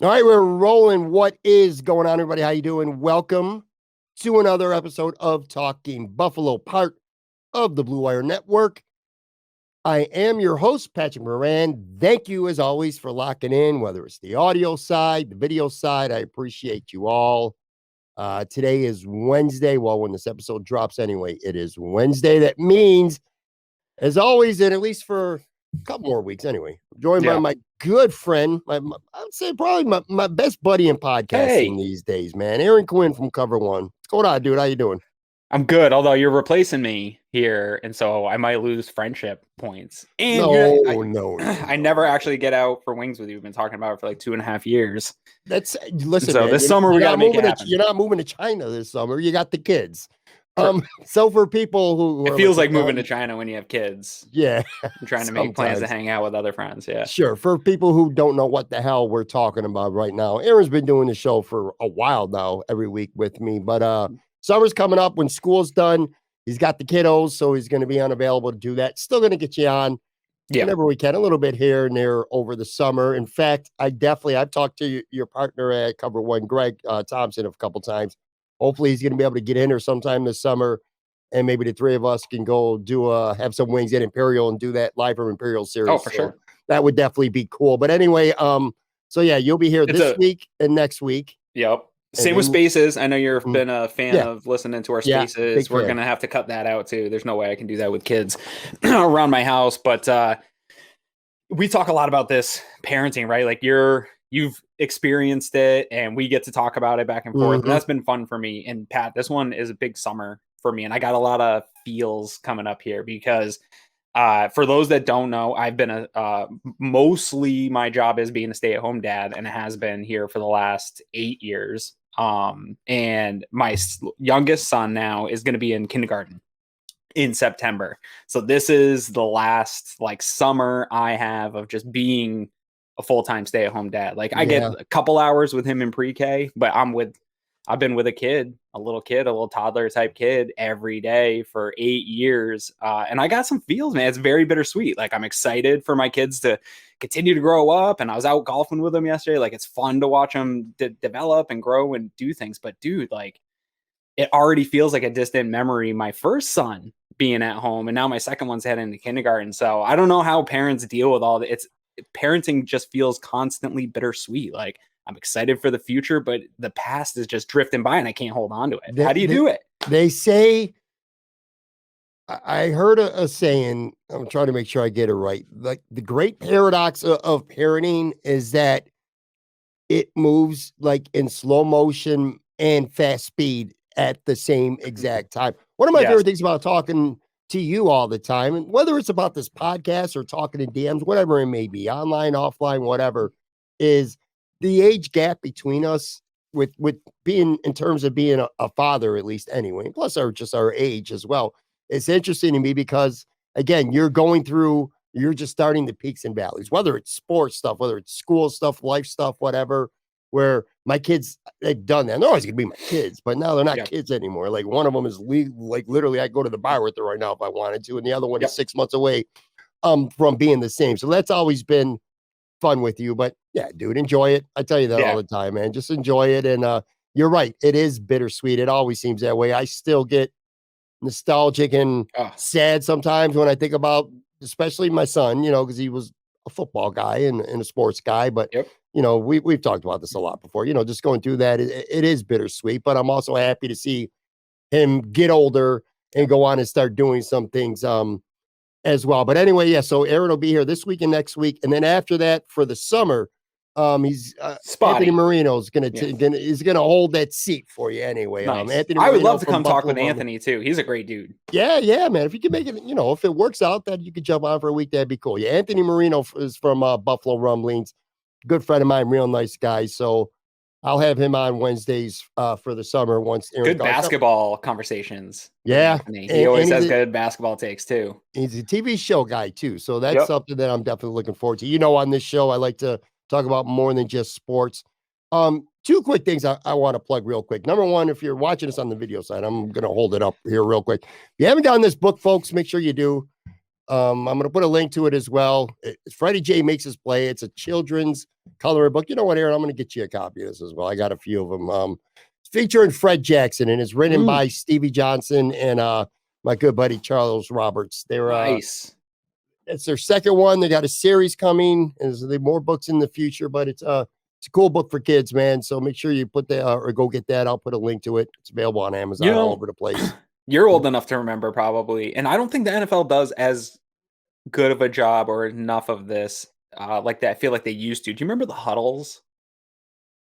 All right, we're rolling. What is going on, everybody? How you doing? Welcome to another episode of Talking Buffalo, part of the Blue Wire Network. I am your host, Patrick Moran. Thank you, as always, for locking in, whether it's the audio side, the video side. I appreciate you all. Today is Wednesday. Well, when this episode drops anyway, it is Wednesday. That means, as always, and at least for a couple more weeks anyway, I'm joined by my good friend, I would say probably my best buddy in podcasting these days, man. Aaron Quinn from Cover One. What's going on, dude? How you doing? I'm good, although you're replacing me here, and so I might lose friendship points. And No. I never actually get out for wings with you. We've been talking about it for like 2.5 years. Listen. So man, this summer we gotta make it happen. You're not moving to China this summer. You got the kids. So for people who it feels like moving to China when you have kids. Yeah, I'm trying to make plans to hang out with other friends. Yeah, sure. For people who don't know what the hell we're talking about right now, Aaron's been doing the show for a while now, every week with me. But summer's coming up. When school's done, he's got the kiddos, so he's going to be unavailable to do that. Still going to get you on whenever we can, a little bit here and there over the summer. In fact, I've talked to your partner at Cover One, Greg Thompson, a couple times. Hopefully he's going to be able to get in here sometime this summer, and maybe the three of us can go have some wings at Imperial and do that live from Imperial series. Oh, for sure. That would definitely be cool. But anyway, so yeah, you'll be here this week and next week. Yep. Same with Spaces. I know you've been a fan of listening to our Spaces. We're going to have to cut that out too. There's no way I can do that with kids around my house. But we talk a lot about this parenting, right? Like you've experienced it and we get to talk about it back and forth. And that's been fun for me. And Pat, this one is a big summer for me. And I got a lot of feels coming up here because for those that don't know, I've been mostly my job is being a stay-at-home dad, and it has been here for the last 8 years. And my youngest son now is going to be in kindergarten in September. So this is the last like summer I have of just being a full-time stay-at-home dad. Like I get a couple hours with him in pre-K, but I've been with a little toddler type kid every day for 8 years. And I got some feels, man. It's very bittersweet. Like I'm excited for my kids to continue to grow up. And I was out golfing with them yesterday. Like it's fun to watch them develop and grow and do things. But dude, like it already feels like a distant memory. My first son being at home, and now my second one's heading into kindergarten. So I don't know how parents deal with all that. Parenting just feels constantly bittersweet. Like I'm excited for the future, but the past is just drifting by and I can't hold on to it. How do you do it? They say, I heard a saying, I'm trying to make sure I get it right. Like the great paradox of parenting is that it moves like in slow motion and fast speed at the same exact time. One of my favorite things about talking to you all the time, and whether it's about this podcast or talking in DMs, whatever it may be, online, offline, whatever, is the age gap between us with being, in terms of being a father, at least anyway, plus our age as well. It's interesting to me because, again, you're just starting the peaks and valleys, whether it's sports stuff, whether it's school stuff, life stuff, whatever, where my kids, they've done that. They're always going to be my kids, but now they're not kids anymore. Like one of them is like literally I go to the bar with her right now if I wanted to. And the other one is 6 months away from being the same. So that's always been fun with you. But yeah, dude, enjoy it. I tell you that all the time, man. Just enjoy it. And you're right. It is bittersweet. It always seems that way. I still get nostalgic and sad sometimes when I think about, especially my son, because he was a football guy and a sports guy. But we've talked about this a lot before, just going through that. It is bittersweet, but I'm also happy to see him get older and go on and start doing some things as well. But anyway, so Aaron will be here this week and next week. And then after that for the summer, he's Anthony Marino is going to hold that seat for you anyway. Nice. Anthony I would Marino love to come Buffalo talk with Anthony too. He's a great dude. Yeah, man. If you can make it, if it works out that you could jump on for a week, that'd be cool. Yeah, Anthony Marino is from Buffalo Rumblings. Good friend of mine, real nice guy. So I'll have him on Wednesdays for the summer once. Good basketball conversations. Yeah. He always has good basketball takes too. He's a TV show guy too. So that's something that I'm definitely looking forward to. On this show, I like to talk about more than just sports. Two quick things I want to plug real quick. Number one, if you're watching us on the video side, I'm going to hold it up here real quick. If you haven't gotten this book, folks, make sure you do. I'm going to put a link to it as well. Freddie J Makes Us Play. It's a children's coloring book. You know what, Aaron? I'm going to get you a copy of this as well. I got a few of them. Featuring Fred Jackson, and it's written by Stevie Johnson and my good buddy Charles Roberts. They're nice. It's their second one. They got a series coming. There's more books in the future, but it's a cool book for kids, man. So make sure you put that or go get that. I'll put a link to it. It's available on Amazon all over the place. You're old enough to remember probably, and I don't think the NFL does as good of a job or enough of this like that. I feel like they used to. Do you remember the Huddles?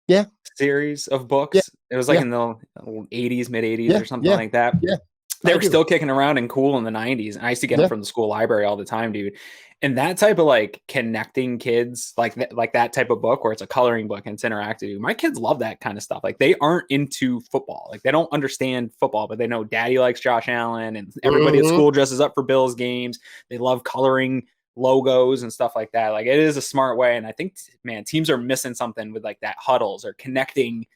Yeah. Series of books. Yeah. It was like in the 80s, mid 80s or something like that. Yeah. They were still kicking around and cool in the 90s. And I used to get them from the school library all the time, dude. And that type of like connecting kids, like that type of book where it's a coloring book and it's interactive. My kids love that kind of stuff. Like they aren't into football. Like they don't understand football, but they know daddy likes Josh Allen and everybody at school dresses up for Bills games. They love coloring logos and stuff like that. Like it is a smart way. And I think, man, teams are missing something with like that Huddles or connecting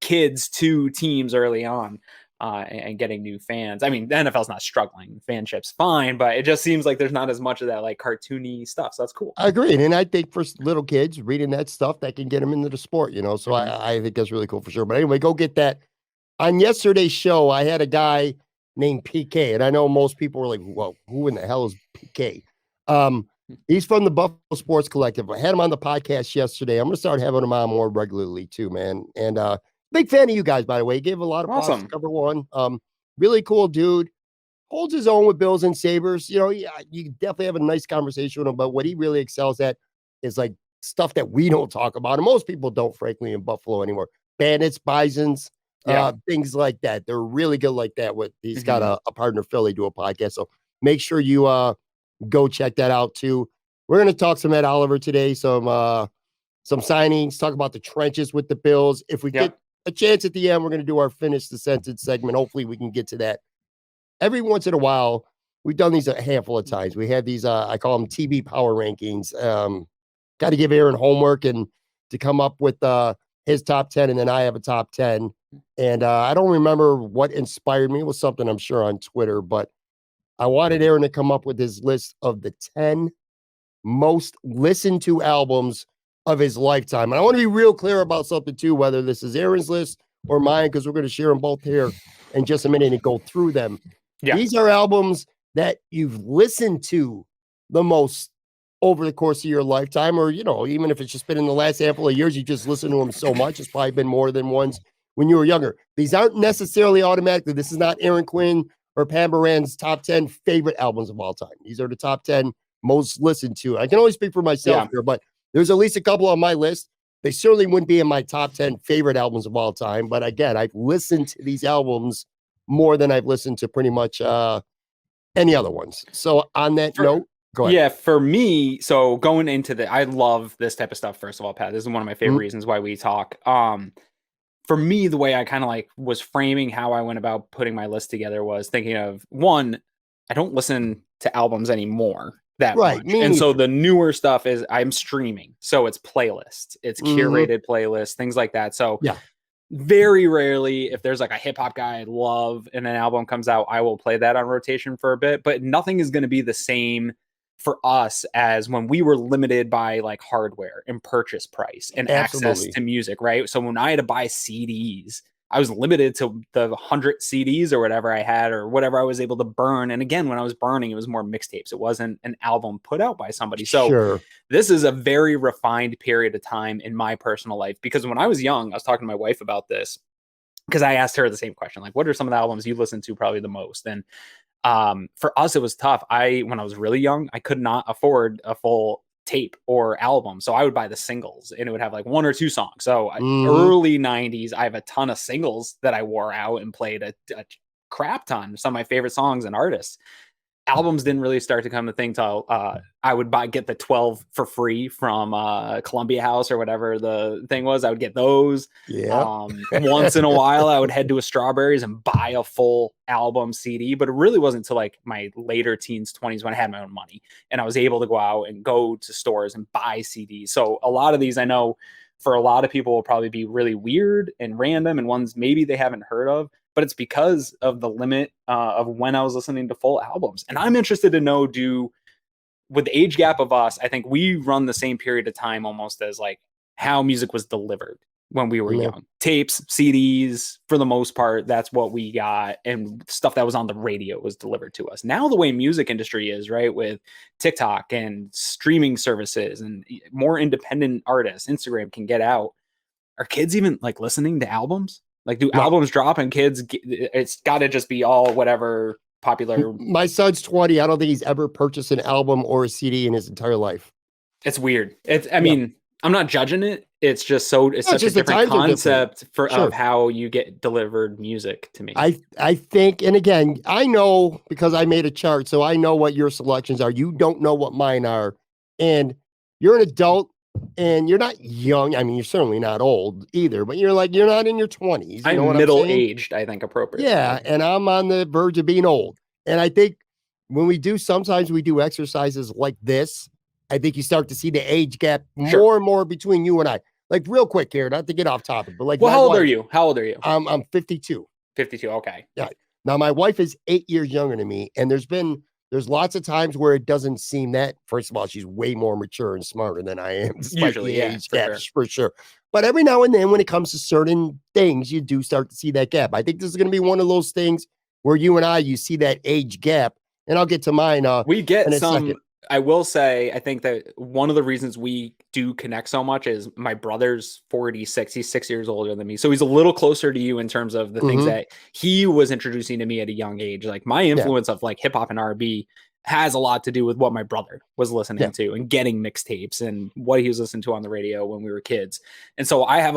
kids to teams early on. And getting new fans. I mean, the NFL's not struggling. Fanship's fine, but it just seems like there's not as much of that like cartoony stuff. So that's cool. I agree. And I think for little kids reading that stuff, that can get them into the sport, you know? So I think that's really cool for sure. But anyway, go get that. On yesterday's show, I had a guy named PK, and I know most people were like, well, who in the hell is PK? He's from the Buffalo Sports Collective. I had him on the podcast yesterday. I'm going to start having him on more regularly too, man. And, big fan of you guys, by the way. He gave a lot of props to Cover One. Really cool dude. Holds his own with Bills and Sabres. You know, you definitely have a nice conversation with him, but what he really excels at is like stuff that we don't talk about. And most people don't, frankly, in Buffalo anymore. Bandits, Bisons, things like that. They're really good like that. He's got a partner, Philly, do a podcast. So make sure you go check that out too. We're going to talk some Ed Oliver today, some signings, talk about the trenches with the Bills. If we get a chance at the end, we're going to do our finish the sentence segment. Hopefully we can get to that. Every once in a while, we've done these a handful of times. We have these, I call them TV power rankings. Got to give Aaron homework and to come up with his top 10, and then I have a top 10. And I don't remember what inspired me. It was something I'm sure on Twitter, but I wanted Aaron to come up with his list of the 10 most listened to albums of his lifetime. And I want to be real clear about something too, whether this is Aaron's list or mine, because we're going to share them both here in just a minute and go through them. Yeah. These are albums that you've listened to the most over the course of your lifetime, or, you know, even if it's just been in the last handful of years, you just listen to them so much. It's probably been more than once when you were younger. These aren't necessarily automatically. This is not Aaron Quinn or Pam Moran's top 10 favorite albums of all time. These are the top 10 most listened to. I can only speak for myself here, but there's at least a couple on my list. They certainly wouldn't be in my top 10 favorite albums of all time. But again, I've listened to these albums more than I've listened to pretty much any other ones. So on that note, go ahead. Yeah, for me, so going into I love this type of stuff, first of all, Pat. This is one of my favorite reasons why we talk. For me, the way I kind of like was framing how I went about putting my list together was thinking of, one, I don't listen to albums anymore that much. And so the newer stuff is I'm streaming. So it's playlists, it's curated playlists, things like that. So very rarely, if there's like a hip hop guy I love and an album comes out, I will play that on rotation for a bit, but nothing is going to be the same for us as when we were limited by like hardware and purchase price and access to music, right? So when I had to buy CDs, I was limited to the 100 CDs or whatever I had or whatever I was able to burn. And again, when I was burning, it was more mixtapes. It wasn't an album put out by somebody. So this is a very refined period of time in my personal life, because when I was young, I was talking to my wife about this because I asked her the same question, like, what are some of the albums you listen to probably the most? And for us, it was tough. When I was really young, I could not afford a full tape or album. So I would buy the singles and it would have like one or two songs. So early 90s, I have a ton of singles that I wore out and played a crap ton. Some of my favorite songs and artists. Albums didn't really start to come a thing till I would get the 12 for free from Columbia House or whatever the thing was. I would get those. Once in a while, I would head to a Strawberries and buy a full album CD. But it really wasn't until like my later teens, 20s when I had my own money and I was able to go out and go to stores and buy CDs. So a lot of these I know for a lot of people will probably be really weird and random and ones maybe they haven't heard of. But it's because of the limit of when I was listening to full albums. And I'm interested to know, with the age gap of us, I think we run the same period of time almost as like how music was delivered when we were young. Tapes, CDs, for the most part, that's what we got. And stuff that was on the radio was delivered to us. Now the way music industry is, right, with TikTok and streaming services and more independent artists, Instagram can get out. Are kids even like listening to albums? Like, do albums drop and kids, it's got to just be all whatever popular. My son's 20. I don't think he's ever purchased an album or a CD in his entire life. It's weird. I mean, I'm not judging it. It's just it's such a different concept of how you get delivered music to me. I think, and again, I know because I made a chart, so I know what your selections are. You don't know what mine are. And you're an adult and you're not young. I mean, you're certainly not old either, but you're not in your 20s. I'm middle-aged, I think, appropriate. Yeah, and I'm on the verge of being old. And I think sometimes we do exercises like this, I think you start to see the age gap more and more between you and I. Like, real quick here, not to get off topic, but like, well, how old are you? I'm 52. 52. Okay. Yeah. Now my wife is 8 years younger than me, and there's lots of times where it doesn't seem that. First of all, she's way more mature and smarter than I am. Usually, age gap, for sure. But every now and then, when it comes to certain things, you do start to see that gap. I think this is going to be one of those things where you see that age gap, and I'll get to mine. We get some. Second. I will say, I think that one of the reasons we do connect so much is my brother's 46. He's 6 years older than me. So he's a little closer to you in terms of the things that he was introducing to me at a young age. Like, my influence of like hip hop and R&B has a lot to do with what my brother was listening to and getting mixtapes and what he was listening to on the radio when we were kids. And so I have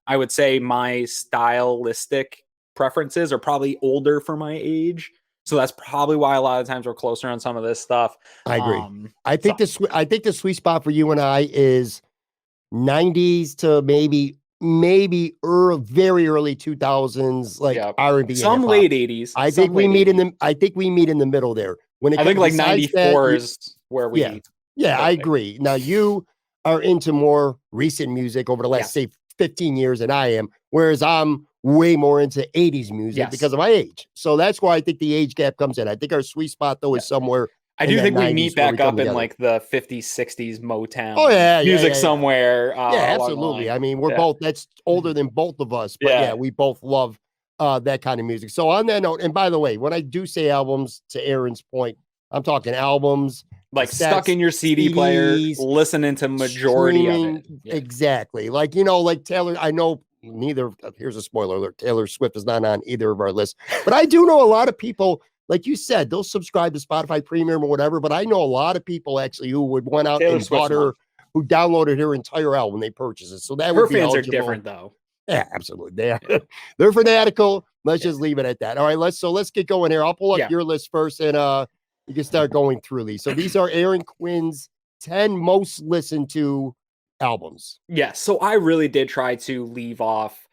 I would say my stylistic preferences are probably older for my age. So that's probably why a lot of times we're closer on some of this stuff. I agree. I think the sweet spot for you and I is 90s to maybe very early 2000s, like R&B. Some late 80s. I think we meet in the middle there. I think like 94 is where we. Yeah, I agree. Now you are into more recent music over the last say 15 years than I am, whereas I'm way more into 80s music because of my age. So that's why I think the age gap comes in. I think our sweet spot though is somewhere. I do think we meet back up in like the 50s, 60s Motown music somewhere. Absolutely. I mean, we're both, that's older than both of us, but we both love that kind of music. So on that note, and by the way, when I do say albums, to Aaron's point, I'm talking albums. Like stuck in your CD CDs, player, listening to majority of it. Exactly. Like, like Taylor, I know here's a spoiler alert, Taylor Swift is not on either of our lists, but I do know a lot of people, like you said, they'll subscribe to Spotify Premium or whatever, but I know a lot of people actually who would went out and bought her, who downloaded her entire album when they purchased it. So that her fans are different though. Yeah, absolutely. They're fanatical. Let's just leave it at that. All right, let's get going here. I'll pull up your list first and you can start going through these. So these are Aaron Quinn's 10 most listened to albums. Yes. So I really did try to leave off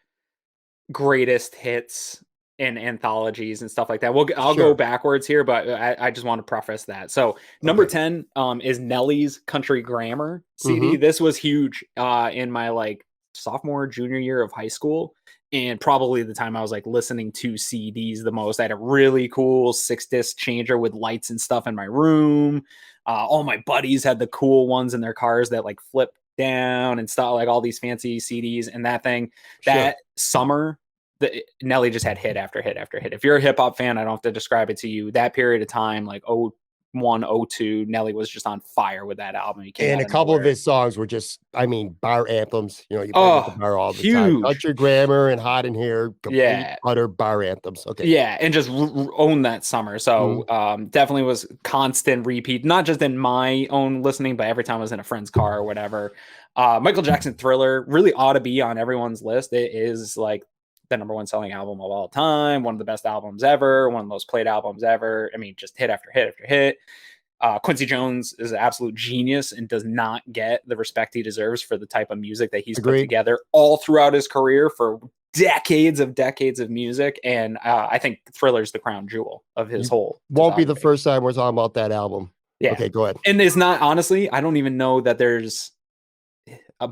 greatest hits and anthologies and stuff like that. I'll go backwards here, but I just want to preface that. So number 10 is Nelly's Country Grammar CD. This was huge in my like sophomore, junior year of high school. And probably the time I was like listening to CDs the most. I had a really cool 6-disc changer with lights and stuff in my room. All my buddies had the cool ones in their cars that like flip down and stuff, like all these fancy CDs and that thing. That summer, Nelly just had hit after hit after hit. If you're a hip hop fan, I don't have to describe it to you. That period of time, like 01, 02, Nelly was just on fire with that album. And a couple of his songs were just, I mean, bar anthems. You play with the bar all the time. Country Grammar and Hot in Here, complete utter bar anthems. Okay. Yeah, and just own that summer. So definitely was constant repeat, not just in my own listening, but every time I was in a friend's car or whatever. Michael Jackson Thriller really ought to be on everyone's list. It is like the number one selling album of all time, one of the best albums ever, one of the most played albums ever. I mean, just hit after hit after hit. Quincy Jones is an absolute genius and does not get the respect he deserves for the type of music that he's put together all throughout his career for decades of music. And I think Thriller's the crown jewel of his whole. Won't be the first time we're talking about that album. Yeah. Okay, go ahead. And it's not, honestly, I don't even know that there's, I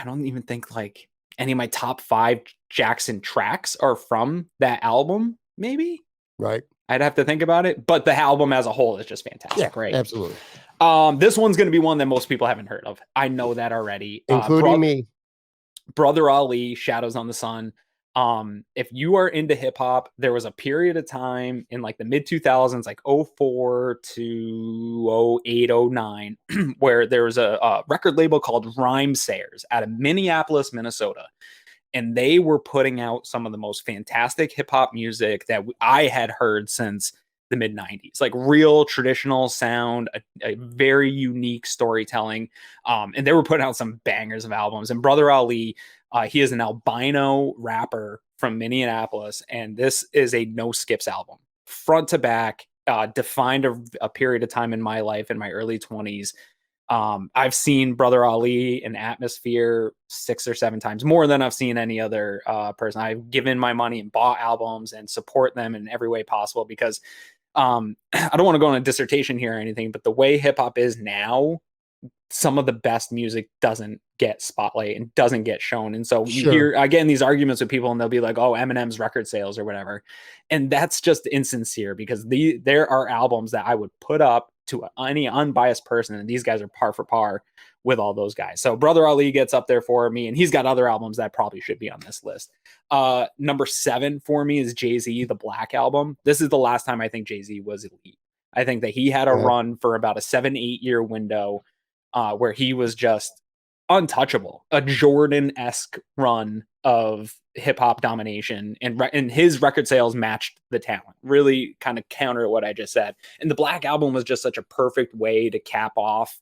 don't even think like any of my top 5 Jackson tracks are from that album, maybe. Right. I'd have to think about it, but the album as a whole is just fantastic. Yeah, right? Absolutely. This one's going to be one that most people haven't heard of. I know that already. Including me. Brother Ali, Shadows on the Sun. If you are into hip hop, there was a period of time in like the mid 2000s, like 04 to 08, 09, where there was a record label called Rhymesayers out of Minneapolis, Minnesota. And they were putting out some of the most fantastic hip hop music that I had heard since the mid 90s, like real traditional sound, a very unique storytelling. And they were putting out some bangers of albums. And Brother Ali, he is an albino rapper from Minneapolis. And this is a no skips album, front to back, defined a period of time in my life in my early 20s. I've seen Brother Ali in Atmosphere 6 or 7 times, more than I've seen any other person. I've given my money and bought albums and support them in every way possible because I don't want to go on a dissertation here or anything, but the way hip hop is now, some of the best music doesn't get spotlight and doesn't get shown. And so you hear, I get in these arguments with people and they'll be like, oh, Eminem's record sales or whatever. And that's just insincere because there are albums that I would put up to any unbiased person. And these guys are par for par with all those guys. So Brother Ali gets up there for me, and he's got other albums that probably should be on this list. Number 7 for me is Jay-Z, the Black Album. This is the last time I think Jay-Z was elite. I think that he had a run for about a 7-8 year window where he was just untouchable, a Jordan-esque run of hip hop domination, and his record sales matched the talent, really kind of counter what I just said. And the Black Album was just such a perfect way to cap off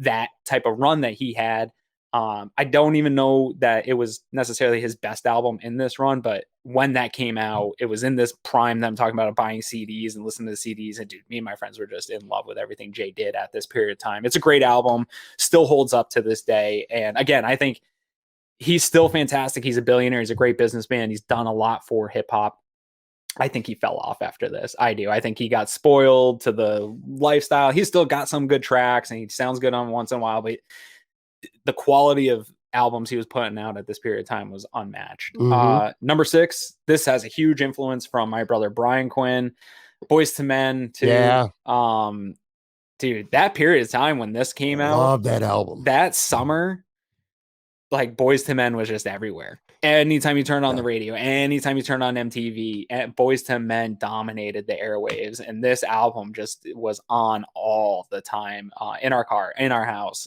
that type of run that he had. I don't even know that it was necessarily his best album in this run, but when that came out, it was in this prime that I'm talking about, buying CDs and listening to the CDs. And dude, me and my friends were just in love with everything Jay did at this period of time. It's a great album, still holds up to this day. And again, I think he's still fantastic. He's a billionaire. He's a great businessman. He's done a lot for hip hop. I think he fell off after this. I do. I think he got spoiled to the lifestyle. He's still got some good tracks and he sounds good on once in a while, but the quality of albums he was putting out at this period of time was unmatched. Number 6, this has a huge influence from my brother Brian Quinn, Boyz II Men too. Yeah. Dude, that period of time when this came out, love that album. That summer, like Boyz II Men was just everywhere. Anytime you turn on the radio, anytime you turn on MTV, Boyz II Men dominated the airwaves. And this album just was on all the time in our car, in our house.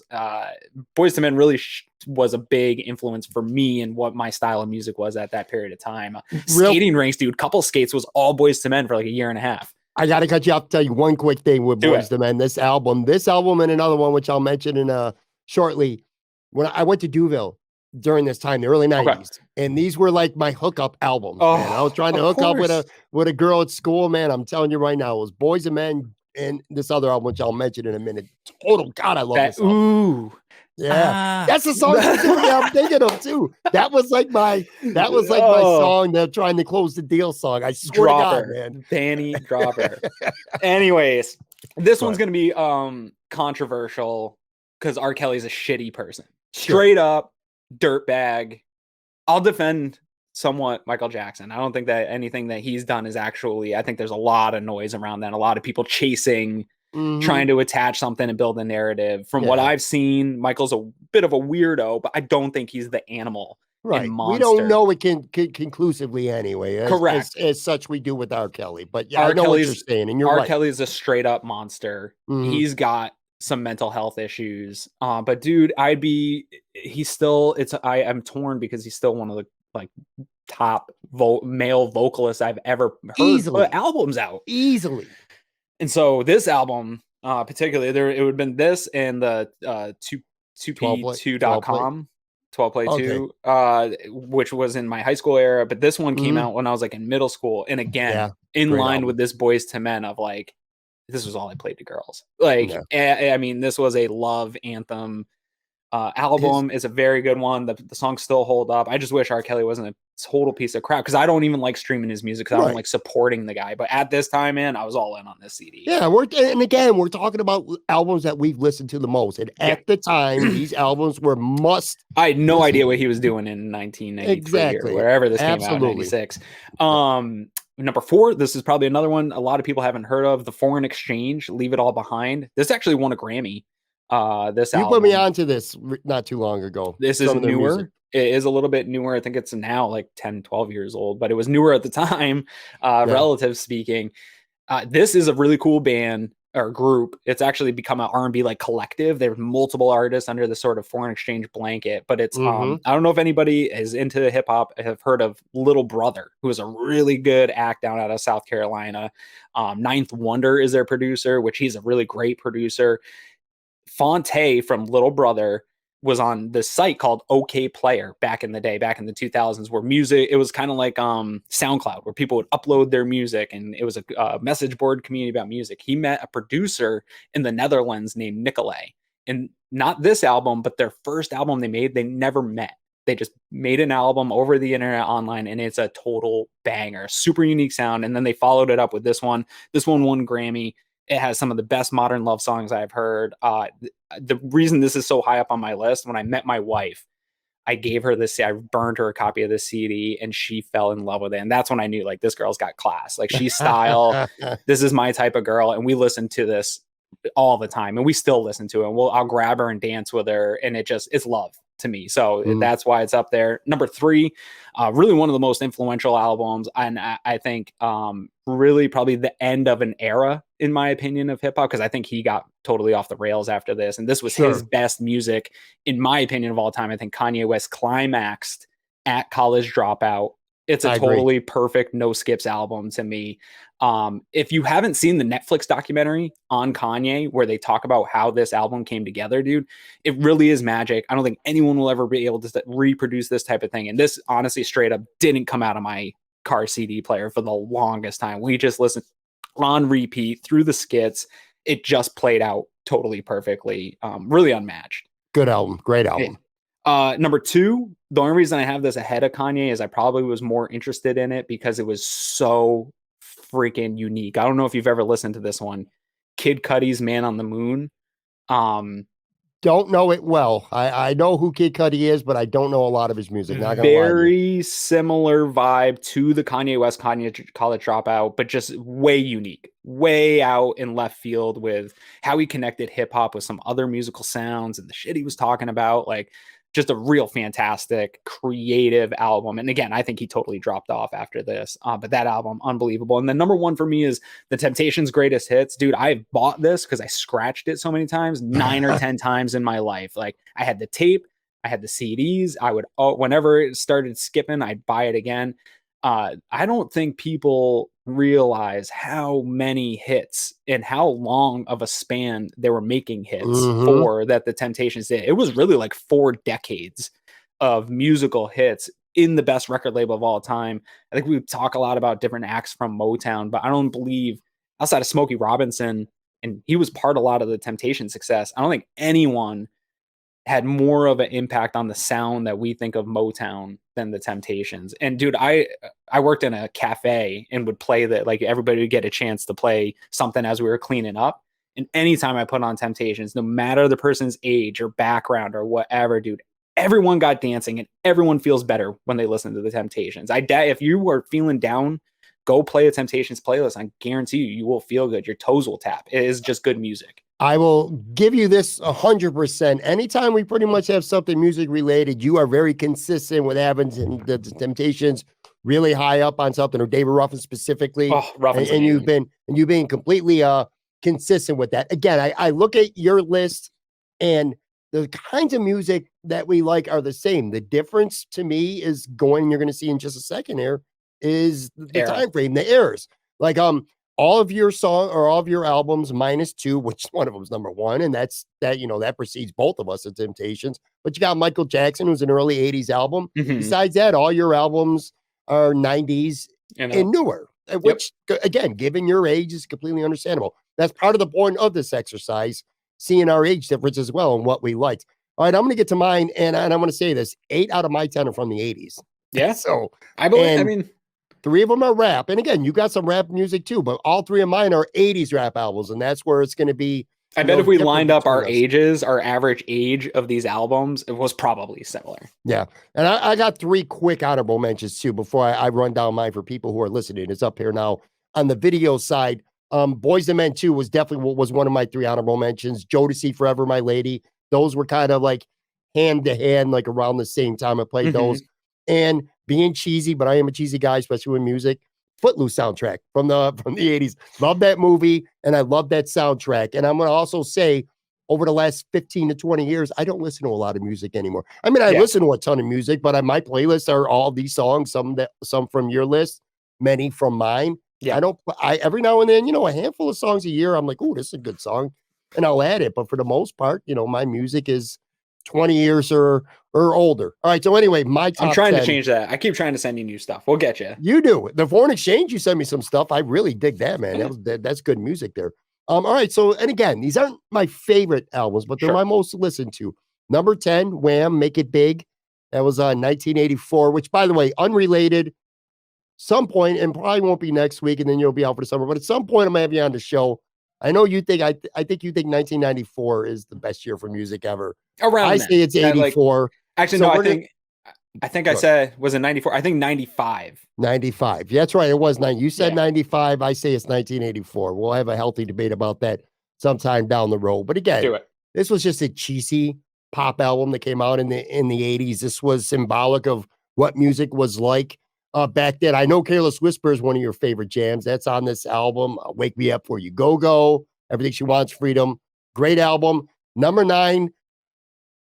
Boyz II Men really was a big influence for me and what my style of music was at that period of time. Skating rinks, dude, couple skates was all Boyz II Men for like a year and a half. I got to cut you off to tell you one quick thing with Boyz II Men. This album and another one, which I'll mention in shortly. When I went to Duville during this time, the early 90s, and these were like my hookup albums. Man. I was trying to hook up with a girl at school, man. I'm telling you right now, it was Boyz II Men and this other album, which I'll mention in a minute. Total God, I love this album. Ooh. Yeah, that's the song I'm thinking of too. That was like my song. They're trying to close the deal song. I swear to God, man. Danny Dropper. Anyways, this one's gonna be controversial because R. Kelly's a shitty person. Straight up dirtbag. I'll defend somewhat Michael Jackson. I don't think that anything that he's done is actually. I think there's a lot of noise around that. A lot of people chasing. Trying to attach something and build a narrative. From what I've seen, Michael's a bit of a weirdo, but I don't think he's the animal. Right. We don't know it can conclusively anyway. Correct. As such, we do with R. Kelly. But yeah, I know what you're saying, and you're right. R. Kelly is a straight up monster. He's got some mental health issues. But dude, I'm torn because he's still one of the like top male vocalists I've ever heard put albums out. Easily. And so this album, particularly, it would have been this and the 2p2.com, 12 Play 2, which was in my high school era. But this one came out when I was like in middle school. And again, in line with this Boyz II Men of like, this was all I played to girls. Like, I mean, this was a love anthem. Album is a very good one. The songs still hold up. I just wish R. Kelly wasn't a total piece of crap because I don't even like streaming his music because I don't like supporting the guy. But at this time, man, I was all in on this CD. Yeah, we're talking about albums that we've listened to the most. And at the time, these albums were must. I had no idea what he was doing in 1993 or wherever this came out in 96. Number 4, this is probably another one a lot of people haven't heard of, The Foreign Exchange, Leave It All Behind. This actually won a Grammy. This you album. put me onto this not too long ago. This is newer. It is a little bit newer. I think it's now like 10, 12 years old, but it was newer at the time, relative speaking. This is a really cool band or group. It's actually become an R&B like collective. There's multiple artists under the sort of Foreign Exchange blanket, but it's I don't know if anybody is into hip hop have heard of Little Brother, who is a really good act down out of South Carolina. Ninth Wonder is their producer, which he's a really great producer. Fonte from Little Brother was on this site called OK Player back in the day, back in the 2000s, where music, it was kind of like SoundCloud, where people would upload their music, and it was a message board community about music. He met a producer in the Netherlands named Nicolay, and not this album, but their first album they made, they never met. They just made an album over the internet online, and it's a total banger, super unique sound. And then they followed it up with this one. This one won Grammy. It has some of the best modern love songs I've heard. The reason this is so high up on my list, when I met my wife, I gave her this, I burned her a copy of the CD, and she fell in love with it. And that's when I knew, like, this girl's got class. Like, she's style. This is my type of girl. And we listen to this all the time, and we still listen to it. And I'll grab her and dance with her, and it's love to me. So that's why it's up there. Number 3, really one of the most influential albums. And I think really probably the end of an era, in my opinion, of hip hop, because I think he got totally off the rails after this. And this was his best music, in my opinion, of all time. I think Kanye West climaxed at College Dropout. It's a totally perfect no skips album to me. If you haven't seen the Netflix documentary on Kanye, where they talk about how this album came together, dude, it really is magic. I don't think anyone will ever be able to reproduce this type of thing. And this, honestly, straight up didn't come out of my car CD player for the longest time. We just listened on repeat through the skits. It just played out totally perfectly. Really unmatched. Good album. Great album. Number 2, the only reason I have this ahead of Kanye is I probably was more interested in it because it was so freaking unique. I don't know if you've ever listened to this one. Kid Cudi's Man on the Moon. Don't know it well. I know who Kid Cudi is, but I don't know a lot of his music. Not gonna Very similar vibe to the Kanye West College Dropout, but just way unique, way out in left field with how he connected hip hop with some other musical sounds and the shit he was talking about. Like, just a real fantastic, creative album. And again, I think he totally dropped off after this. But that album, unbelievable. And then number 1 for me is The Temptations' Greatest Hits. Dude, I bought this because I scratched it so many times, 9 or 10 times in my life. Like, I had the tape, I had the CDs. I would, whenever it started skipping, I'd buy it again. I don't think people realize how many hits and how long of a span they were making hits for that the Temptations did. It was really like 4 decades of musical hits in the best record label of all time. I think we talk a lot about different acts from Motown, but I don't believe, outside of Smokey Robinson, and he was part of a lot of the Temptations' success, I don't think anyone had more of an impact on the sound that we think of Motown than the Temptations. And dude, I worked in a cafe and would play that, like, everybody would get a chance to play something as we were cleaning up. And anytime I put on Temptations, no matter the person's age or background or whatever, dude, everyone got dancing, and everyone feels better when they listen to the Temptations. If you are feeling down, go play a Temptations playlist. I guarantee you will feel good. Your toes will tap. It is just good music. I will give you this 100%. Anytime we pretty much have something music related, you are very consistent with having the Temptations really high up on something, or David Ruffin specifically. Oh, Ruffin's and you've been completely consistent with that. Again, I look at your list, and the kinds of music that we like are the same. The difference to me is you're going to see in just a second here, is the time frame, the eras. Like all of your all of your albums minus 2, which one of them is number 1, and that precedes both of us, the Temptations. But you got Michael Jackson, who's an early 80s album. Besides that, all your albums are 90s and newer, which again, given your age, is completely understandable. That's part of the point of this exercise, seeing our age difference as well and what we liked. All right, I'm going to get to mine, and I'm going to say this: 8 out of my 10 are from the 80s. Yeah. So I mean, 3 of them are rap. And again, you got some rap music too, but all 3 of mine are 80s rap albums. And that's where it's going to be I bet if we lined up our ages, our average age of these albums, it was probably similar. Yeah. And I got 3 quick honorable mentions too before I run down mine for people who are listening. It's up here now on the video side. Boys and Men 2 was definitely was one of my 3 honorable mentions. Jodeci, Forever My Lady. Those were kind of like hand to hand, like around the same time I played those. And being cheesy, but I am a cheesy guy, especially with music. Footloose soundtrack from the 80s. Love that movie, and I love that soundtrack. And I'm going to also say, over the last 15 to 20 years, I don't listen to a lot of music anymore. I mean, I listen to a ton of music, but my playlists are all these songs, some from your list, many from mine. Yeah. I every now and then, a handful of songs a year, I'm like, oh, this is a good song, and I'll add it. But for the most part, my music is 20 years or older. All right. So anyway, my top I'm trying 10, to change that. I keep trying to send you new stuff. We'll get you. You do. The foreign exchange, you sent me some stuff. I really dig that, man. That's good music there. All right. So, and again, these aren't my favorite albums, but they're my most listened to. Number 10, Wham! Make It Big. That was 1984, which, by the way, unrelated. Some point, and probably won't be next week, and then you'll be out for the summer. But at some point, I'm gonna have you on the show. I know you think I think you think 1994 is the best year for music ever. I say it's 84. Actually, so no, I think I said, was it 94? I think 95. 95. That's right. It was 90. You said 95. I say it's 1984. We'll have a healthy debate about that sometime down the road. But again, this was just a cheesy pop album that came out in the 80s. This was symbolic of what music was like back then. I know Careless Whisper is one of your favorite jams. That's on this album. Wake Me Up Before You Go. Everything She Wants, Freedom. Great album. Number 9.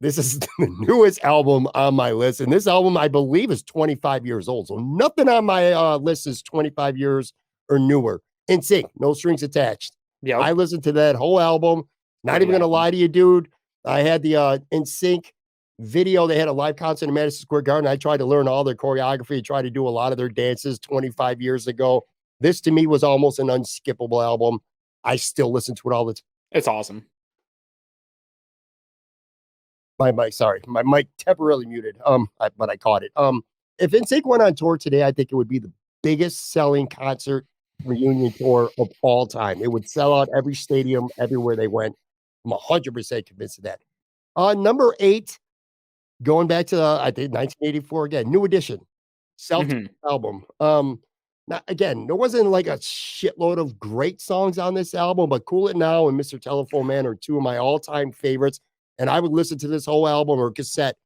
This is the newest album on my list. And this album, I believe, is 25 years old. So nothing on my list is 25 years or newer. NSYNC, No Strings Attached. Yeah, I listened to that whole album. Not even going to lie to you, dude. I had the NSYNC video. They had a live concert in Madison Square Garden. I tried to learn all their choreography, tried to do a lot of their dances 25 years ago. This, to me, was almost an unskippable album. I still listen to it all the time. It's awesome. My mic temporarily muted. But I caught it. If NSYNC went on tour today, I think it would be the biggest selling concert reunion tour of all time. It would sell out every stadium, everywhere they went. I'm 100% convinced of that. Number 8, going back to I think 1984 again, New Edition, self-titled album. Now, again, there wasn't like a shitload of great songs on this album, but Cool It Now and Mr. Telephone Man are 2 of my all-time favorites. And I would listen to this whole album or cassette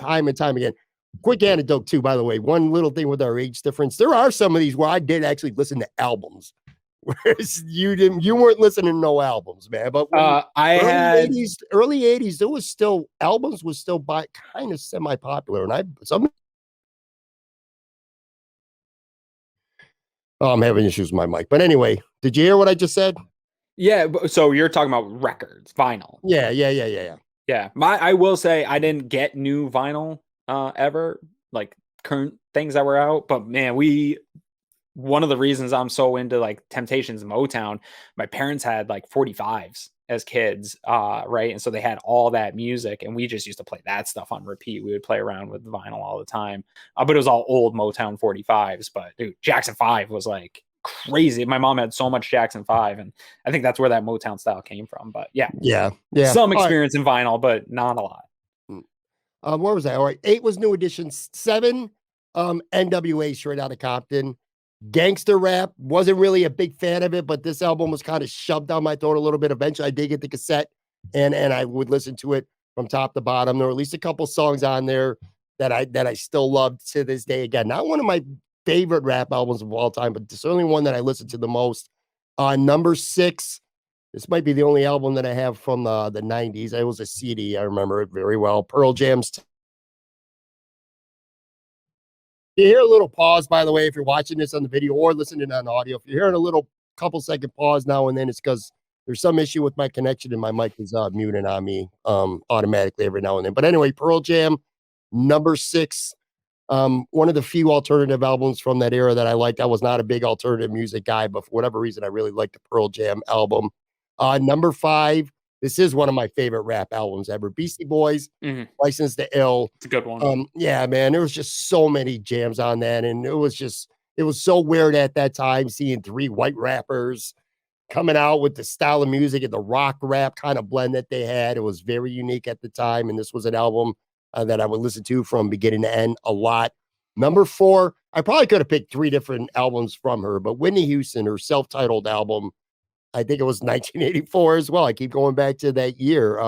time and time again. Quick anecdote, too, by the way. One little thing with our age difference. There are some of these where I did actually listen to albums. Whereas you weren't listening to no albums, man. But early 80s, there was still albums was still kind of semi-popular. And I'm having issues with my mic. But anyway, did you hear what I just said? Yeah. So you're talking about records, vinyl. Yeah. Yeah, I will say I didn't get new vinyl ever, like current things that were out. But man, one of the reasons I'm so into like Temptations and Motown, my parents had like 45s as kids, right? And so they had all that music, and we just used to play that stuff on repeat. We would play around with vinyl all the time, but it was all old Motown 45s. But dude, Jackson 5 was like crazy. My mom had so much Jackson 5, and I think that's where that Motown style came from. But yeah, some experience in vinyl, but not a lot. Where was that? All right, 8 was New Edition. 7, NWA, Straight Outta Compton. Gangster rap, wasn't really a big fan of it, but this album was kind of shoved down my throat a little bit. Eventually I did get the cassette, and I would listen to it from top to bottom. There were at least a couple songs on there that I still love to this day. Again, not one of my favorite rap albums of all time, but certainly one that I listen to the most. Number 6, this might be the only album that I have from the 90s. It was a CD. I remember it very well. Pearl Jam's. You hear a little pause, by the way, if you're watching this on the video or listening on audio. If you're hearing a little couple second pause now and then, it's because there's some issue with my connection and my mic is muting on me automatically every now and then. But anyway, Pearl Jam, number 6. One of the few alternative albums from that era that I liked. I was not a big alternative music guy, but for whatever reason, I really liked the Pearl Jam album. Number 5, this is one of my favorite rap albums ever. Beastie Boys, License to Ill. It's a good one. Yeah, man, there was just so many jams on that, and it was so weird at that time seeing 3 white rappers coming out with the style of music and the rock rap kind of blend that they had. It was very unique at the time. And this was an album that I would listen to from beginning to end a lot. Number 4, I probably could have picked 3 different albums from her, but Whitney Houston, her self-titled album, I think it was 1984 as well. I keep going back to that year.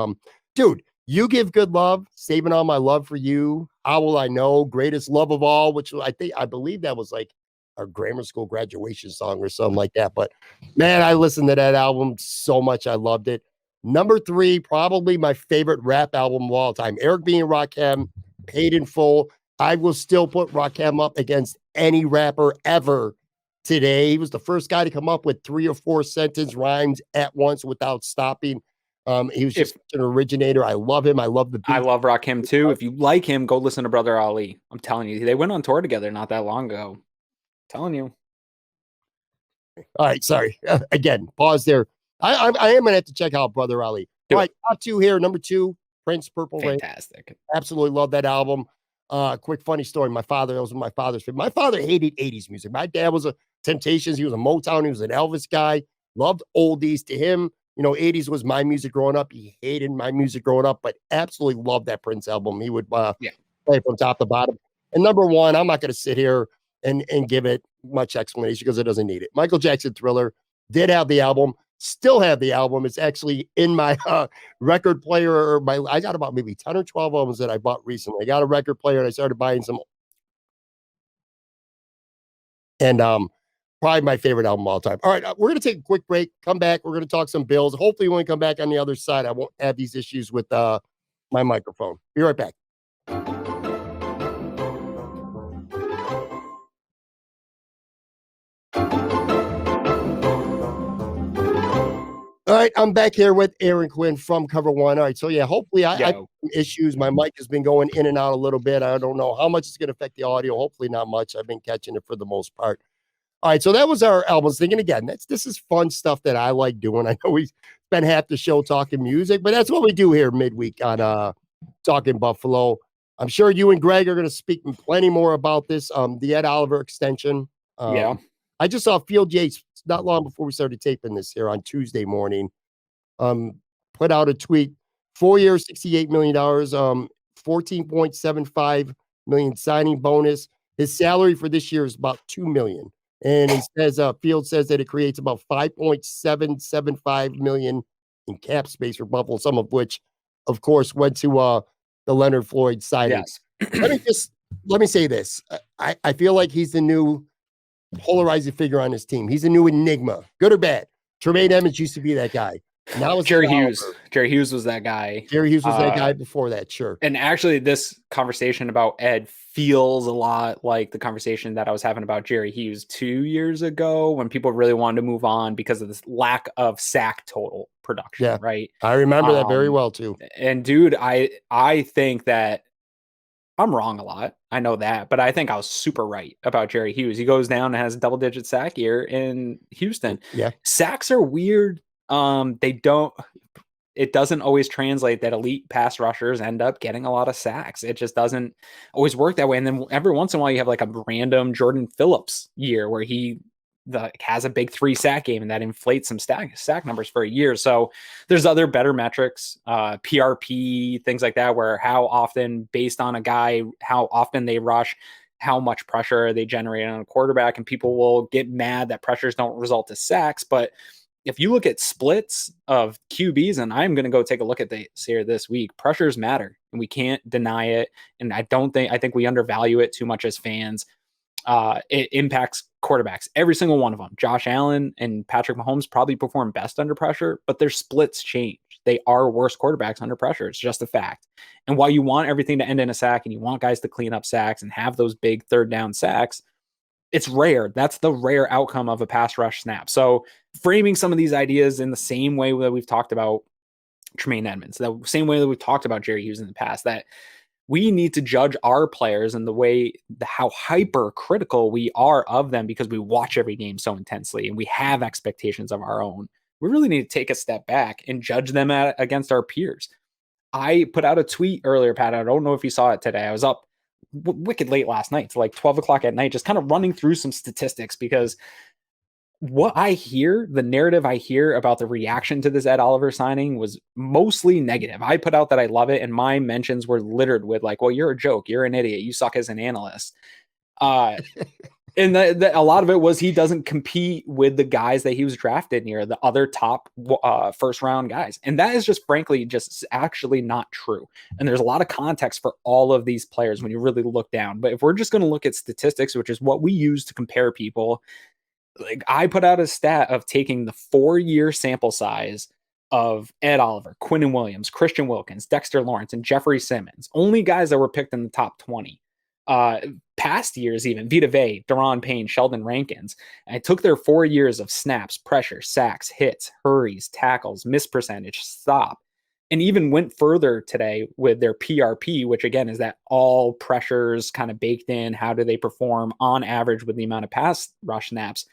Dude, You Give Good Love, Saving All My Love for You, How Will I Know, Greatest Love of All, which I believe that was like our grammar school graduation song or something like that. But man, I listened to that album so much. I loved it. Number 3, probably my favorite rap album of all time, Eric B. and Rakim, Paid in Full. I will still put Rakim up against any rapper ever today. He was the first guy to come up with 3 or 4 sentence rhymes at once without stopping. He was just an originator. I love him. I love the beat. I love Rakim too. If you like him, go listen to Brother Ali. I'm telling you, they went on tour together not that long ago. I'm telling you. All right, sorry. Again, pause there. I am gonna have to check out Brother Ali. All right, top 2 here. Number 2, Prince, Purple Rain. Fantastic. Absolutely love that album. Quick funny story. My father, that was my father's favorite. My father hated 80s music. My dad was a Temptations. He was a Motown. He was an Elvis guy. Loved oldies. To him, 80s was my music growing up. He hated my music growing up, but absolutely loved that Prince album. He would play from top to bottom. And number 1, I'm not going to sit here and give it much explanation because it doesn't need it. Michael Jackson, Thriller, did have the album. Still have the album. It's actually in my record player. I got about maybe 10 or 12 albums that I bought recently. I got a record player and I started buying some. And probably my favorite album of all time. All right, we're going to take a quick break. Come back. We're going to talk some Bills. Hopefully when we come back on the other side, I won't have these issues with my microphone. Be right back. All right, I'm back here with Aaron Quinn from Cover One. All right, so yeah, hopefully I have some issues. My mic has been going in and out a little bit. I don't know how much it's going to affect the audio. Hopefully not much. I've been catching it for the most part. All right, so that was our albums. Thinking again, this is fun stuff that I like doing. I know we spent half the show talking music, but that's what we do here midweek on Talking Buffalo. I'm sure you and Greg are going to speak plenty more about this. The Ed Oliver extension. I just saw Field Yates not long before we started taping this here on Tuesday morning. Put out a tweet, 4 years, $68 million, 14.75 million signing bonus. His salary for this year is about $2 million. And he says, Field says that it creates about 5.775 million in cap space for Buffalo, some of which, of course, went to the Leonard Floyd signing. Yes. Let me say this. I feel like he's the new polarizing figure on his team. He's a new enigma, good or bad. Tremaine Edmonds used to be that guy. Now it's Jerry Hughes. Jerry Hughes was that guy. Jerry Hughes was that guy before that, sure. And actually, this conversation about Ed feels a lot like the conversation that I was having about Jerry Hughes 2 years ago when people really wanted to move on because of this lack of sack total production, right? I remember that very well, too. And, dude, I think that I'm wrong a lot. I know that, but I think I was super right about Jerry Hughes. He goes down and has a double-digit sack year in Houston. Yeah. Sacks are weird. It doesn't always translate that elite pass rushers end up getting a lot of sacks. It just doesn't always work that way. And then every once in a while you have like a random Jordan Phillips year where he has a big 3 sack game and that inflates some sack numbers for a year. So there's other better metrics, PRP, things like that, where how often based on a guy, how often they rush, how much pressure they generate on a quarterback, and people will get mad that pressures don't result to sacks. But if you look at splits of QBs, and I'm going to go take a look at this here this week, pressures matter and we can't deny it. And I think we undervalue it too much as fans. It impacts quarterbacks, every single one of them. Josh Allen and Patrick Mahomes probably perform best under pressure, but their splits change. They are worse quarterbacks under pressure. It's just a fact. And while you want everything to end in a sack and you want guys to clean up sacks and have those big 3rd down sacks, it's rare. That's the rare outcome of a pass rush snap. So framing some of these ideas in the same way that we've talked about Tremaine Edmonds, the same way that we've talked about Jerry Hughes in the past, that we need to judge our players in the way, how hypercritical we are of them because we watch every game so intensely and we have expectations of our own. We really need to take a step back and judge them against our peers. I put out a tweet earlier, Pat. I don't know if you saw it today. I was up wicked late last night to like 12 o'clock at night, just kind of running through some statistics because what I hear, the narrative I hear about the reaction to this Ed Oliver signing was mostly negative. I put out that I love it, and my mentions were littered with like, well, you're a joke. You're an idiot. You suck as an analyst. And a lot of it was he doesn't compete with the guys that he was drafted near, the other top first round guys. And that is just frankly just actually not true. And there's a lot of context for all of these players when you really look down. But if we're just going to look at statistics, which is what we use to compare people, like I put out a stat of taking the 4-year sample size of Ed Oliver, Quinnen Williams, Christian Wilkins, Dexter Lawrence, and Jeffrey Simmons, only guys that were picked in the top 20. Past years, even Vita Vea, Daron Payne, Sheldon Rankins. And I took their 4 years of snaps, pressure, sacks, hits, hurries, tackles, miss percentage, stop, and even went further today with their PRP, which again is that all pressures kind of baked in. How do they perform on average with the amount of pass rush snaps?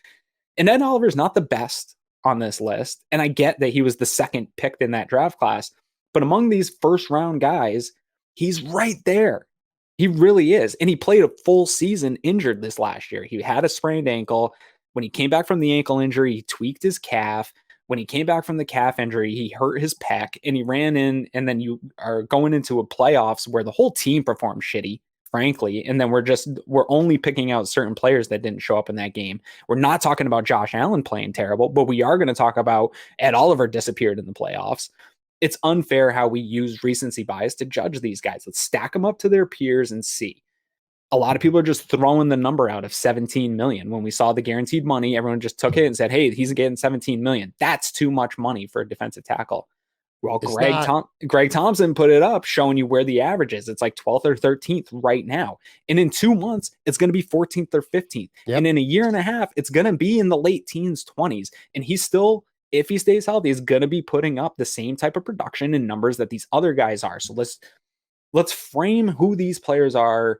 And Ed Oliver's not the best on this list. And I get that he was the second picked in that draft class. But among these first round guys, he's right there. He really is. And he played a full season injured this last year. He had a sprained ankle. When he came back from the ankle injury, he tweaked his calf. When he came back from the calf injury, he hurt his pec and he ran in. And then you are going into a playoffs where the whole team performed shitty, frankly. And then we're only picking out certain players that didn't show up in that game. We're not talking about Josh Allen playing terrible, but we are going to talk about Ed Oliver disappeared in the playoffs. It's unfair how we use recency bias to judge these guys. Let's stack them up to their peers and see. A lot of people are just throwing the number out of 17 million. When we saw the guaranteed money, everyone just took it and said, hey, he's getting 17 million. That's too much money for a defensive tackle. Well, Greg Thompson put it up showing you where the average is. It's like 12th or 13th right now. And in 2 months, it's going to be 14th or 15th. Yep. And in a year and a half, it's going to be in the late teens, 20s. And he's still, if he stays healthy, is going to be putting up the same type of production and numbers that these other guys are. So let's frame who these players are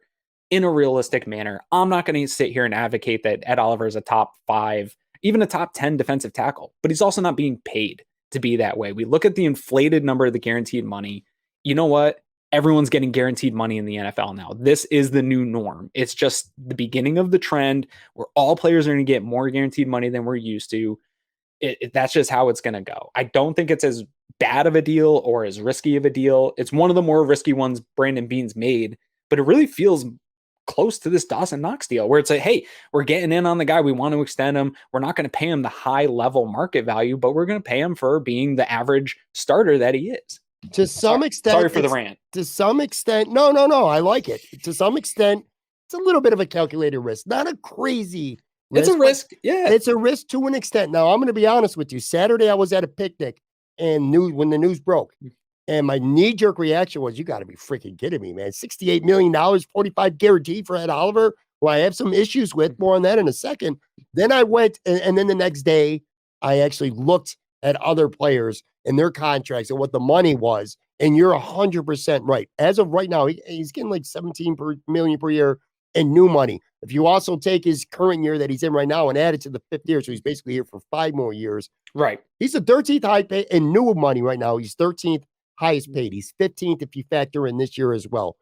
in a realistic manner. I'm not going to sit here and advocate that Ed Oliver is a top 5, even a top 10 defensive tackle, but he's also not being paid to be that way. We look at the inflated number of the guaranteed money. You know what? Everyone's getting guaranteed money in the NFL now. This is the new norm. It's just the beginning of the trend where all players are going to get more guaranteed money than we're used to. That's just how it's going to go. I don't think it's as bad of a deal or as risky of a deal. It's one of the more risky ones Brandon Beane's made, but it really feels close to this Dawson Knox deal where it's like, hey, we're getting in on the guy. We want to extend him. We're not going to pay him the high level market value, but we're going to pay him for being the average starter that he is. To some extent, sorry for the rant. To some extent, no, I like it. To some extent, it's a little bit of a calculated risk, not a crazy risk. It's a risk. Yeah. It's a risk to an extent. Now, I'm going to be honest with you. Saturday, I was at a picnic and when the news broke. And my knee-jerk reaction was, you got to be freaking kidding me, man. $68 million, 45 guaranteed for Ed Oliver, who I have some issues with. More on that in a second. Then I went, and then the next day, I actually looked at other players and their contracts and what the money was. And you're 100% right. As of right now, he's getting like 17 million per year in new money. If you also take his current year that he's in right now and add it to the 5th year, so he's basically here for 5 more years. Right. He's the 13th high pay in new money right now. He's 13th. Highest paid. He's 15th if you factor in this year as well.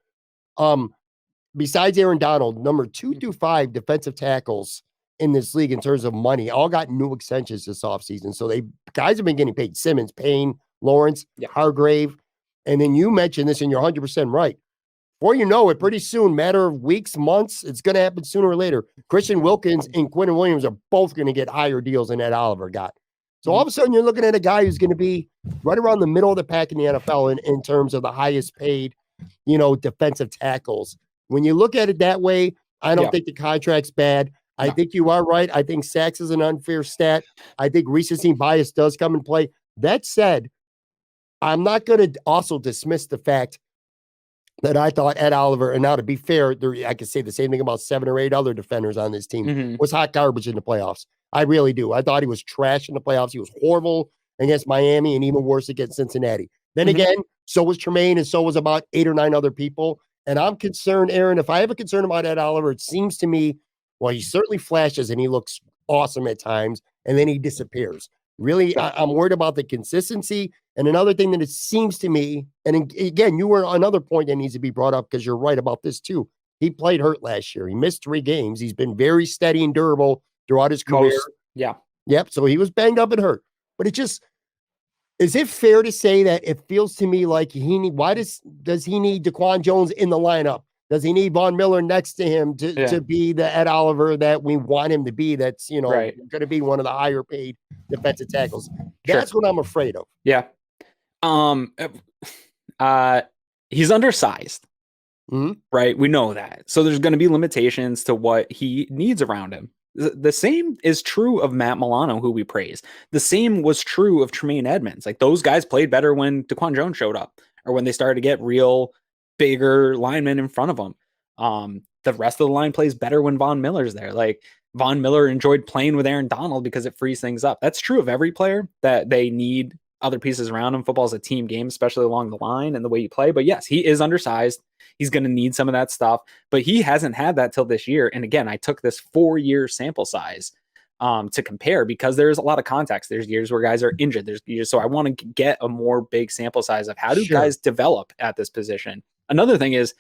Besides Aaron Donald, number 2 through 5 defensive tackles in this league in terms of money all got new extensions this offseason. So guys have been getting paid. Simmons, Payne, Lawrence, Hargrave. And then you mentioned this and you're 100% right. Before you know it, pretty soon, matter of weeks, months, it's going to happen sooner or later. Christian Wilkins and Quinnen Williams are both going to get higher deals than Ed Oliver got. So all of a sudden, you're looking at a guy who's going to be right around the middle of the pack in the NFL in terms of the highest paid, defensive tackles. When you look at it that way, I don't think the contract's bad. I think you are right. I think sacks is an unfair stat. I think recency bias does come in play. That said, I'm not going to also dismiss the fact that I thought Ed Oliver, and now to be fair, I could say the same thing about 7 or 8 other defenders on this team, was hot garbage in the playoffs. I really do. I thought he was trash in the playoffs. He was horrible against Miami and even worse against Cincinnati. Then again, so was Tremaine and so was about 8 or 9 other people. And I'm concerned, Aaron, if I have a concern about Ed Oliver, it seems to me, well, he certainly flashes and he looks awesome at times and then he disappears. Really, I'm worried about the consistency. And another thing that it seems to me, and again, you were another point that needs to be brought up because you're right about this too. He played hurt last year. He missed 3 games. He's been very steady and durable throughout his career. Yep. So he was banged up and hurt. But is it fair to say that it feels to me like why does he need DaQuan Jones in the lineup? Does he need Von Miller next to him to be the Ed Oliver that we want him to be? That's, going to be one of the higher paid defensive tackles. That's what I'm afraid of. Yeah. He's undersized, right? We know that. So there's going to be limitations to what he needs around him. The same is true of Matt Milano, who we praise. The same was true of Tremaine Edmonds. Like, those guys played better when DaQuan Jones showed up, or when they started to get real bigger linemen in front of them. The rest of the line plays better when Von Miller's there. Like, Von Miller enjoyed playing with Aaron Donald because it frees things up. That's true of every player, that they need other pieces around him. Football is a team game, especially along the line and the way you play. But yes, he is undersized. He's going to need some of that stuff, but he hasn't had that till this year. And again, I took this 4-year sample size to compare, because there's a lot of context. There's years where guys are injured. There's years, so I want to get a more big sample size of how do guys develop at this position. Another thing is,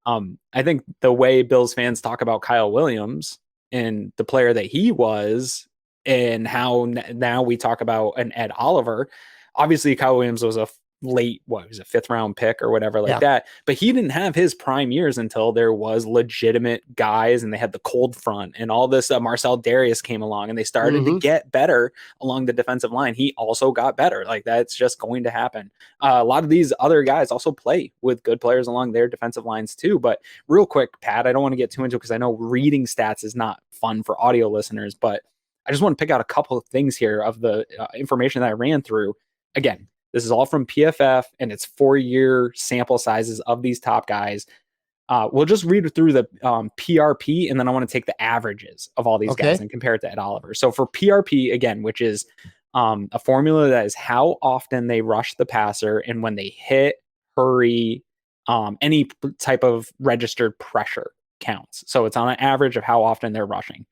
I think the way Bills fans talk about Kyle Williams and the player that he was, and how now we talk about an Ed Oliver. Obviously, Kyle Williams was a late, he was a 5th round pick or whatever that, but he didn't have his prime years until there was legitimate guys, and they had the cold front and all this. Marcel Darius came along, and they started to get better along the defensive line. He also got better. Like, that's just going to happen. A lot of these other guys also play with good players along their defensive lines too. But real quick, Pat, I don't want to get too into it, because I know reading stats is not fun for audio listeners, but I just want to pick out a couple of things here of the information that I ran through. Again, this is all from PFF, and it's 4-year sample sizes of these top guys. We'll just read through the PRP, and then I want to take the averages of all these guys and compare it to Ed Oliver. So for PRP, again, which is a formula that is how often they rush the passer, and when they hit, hurry, any type of registered pressure counts. So it's on an average of how often they're rushing.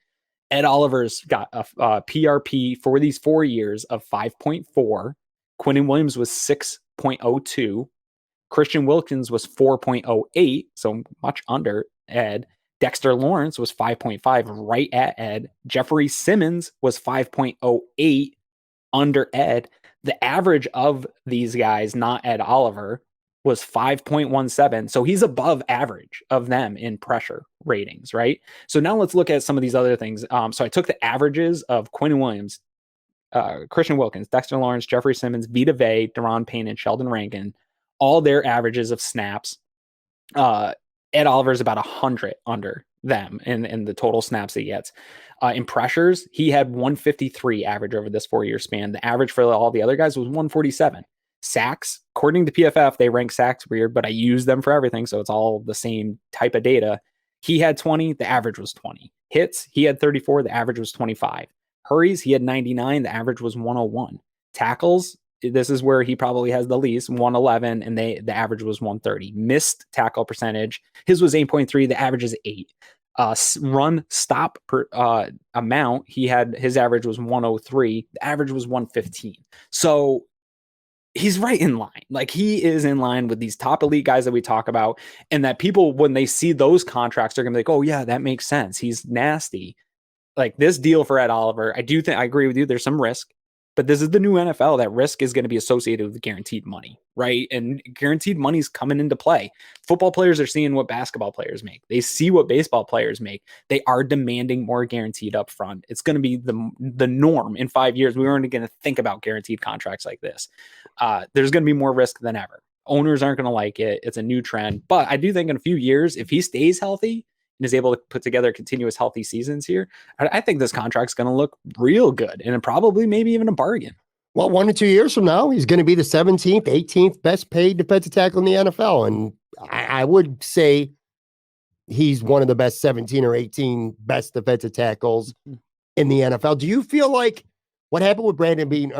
Ed Oliver's got a PRP for these 4 years of 5.4. Quinnen Williams was 6.02. Christian Wilkins was 4.08, so much under Ed. Dexter Lawrence was 5.5, right at Ed. Jeffrey Simmons was 5.08, under Ed. The average of these guys, not Ed Oliver, was 5.17. So he's above average of them in pressure ratings, right? So now let's look at some of these other things. So I took the averages of Quinnen Williams, Christian Wilkins, Dexter Lawrence, Jeffrey Simmons, Vita Vea, Daron Payne, and Sheldon Rankin, all their averages of snaps. Ed Oliver's about 100 under them in the total snaps he gets. In pressures, he had 153 average over this 4-year span. The average for all the other guys was 147. Sacks, according to PFF, they rank sacks weird, but I use them for everything, so it's all the same type of data. He had 20, the average was 20. Hits, he had 34, the average was 25. Hurries, he had 99, the average was 101. Tackles, this is where he probably has the least, 111, and the average was 130. Missed tackle percentage, his was 8.3, the average is 8. Run stop per amount, his average was 103, the average was 115. So he's right in line. Like, he is in line with these top elite guys that we talk about, and that people, when they see those contracts, they're gonna be like, oh yeah, that makes sense. He's nasty. Like, this deal for Ed Oliver, I agree with you. There's some risk, but this is the new NFL. That risk is going to be associated with guaranteed money, right? And guaranteed money is coming into play. Football players are seeing what basketball players make. They see what baseball players make. They are demanding more guaranteed up front. It's going to be the norm in 5 years. We aren't going to think about guaranteed contracts like this. There's going to be more risk than ever. Owners aren't going to like it. It's a new trend. But I do think in a few years, if he stays healthy and is able to put together continuous healthy seasons here, I think this contract's going to look real good, and probably maybe even a bargain. Well, 1 to 2 years from now, he's going to be the 17th, 18th best paid defensive tackle in the NFL. And I would say he's one of the best 17 or 18 best defensive tackles in the NFL. Do you feel like what happened with Brandon Beane